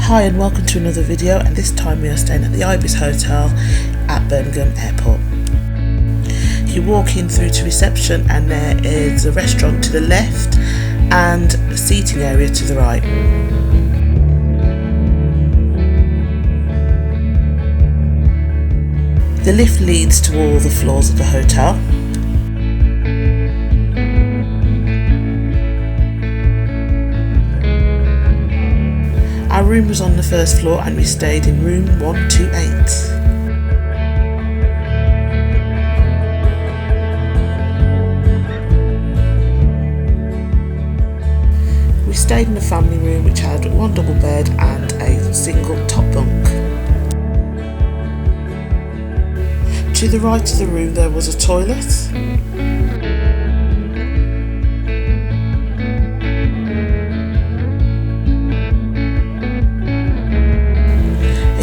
Hi and welcome to another video, and this time we are staying at the Ibis Hotel at Birmingham Airport. You walk in through to reception and there is a restaurant to the left and a seating area to the right. The lift leads to all the floors of the hotel. Our room was on the first floor and we stayed in room 128. We stayed in a family room which had one double bed and a single top bunk. To the right of the room there was a toilet.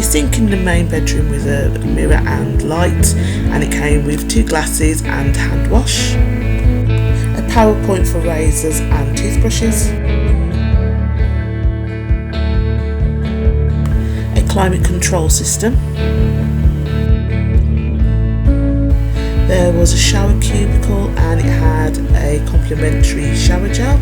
Sink in the main bedroom with a mirror and light, and it came with 2 glasses and hand wash, a power point for razors and toothbrushes, a climate control system. There was a shower cubicle and it had a complimentary shower gel.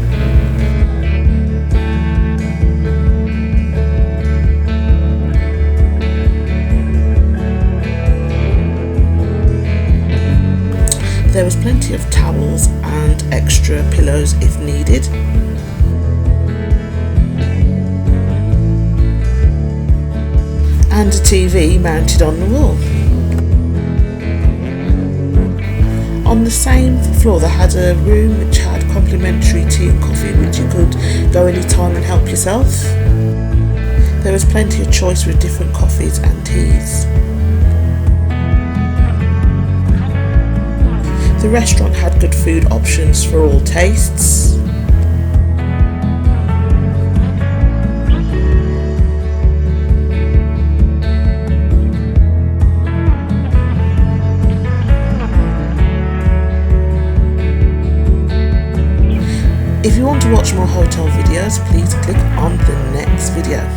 There was plenty of towels and extra pillows if needed. And a TV mounted on the wall. On the same floor they had a room which had complimentary tea and coffee, which you could go anytime and help yourself. There was plenty of choice with different coffees and teas. The restaurant had good food options for all tastes. If you want to watch more hotel videos, please click on the next video.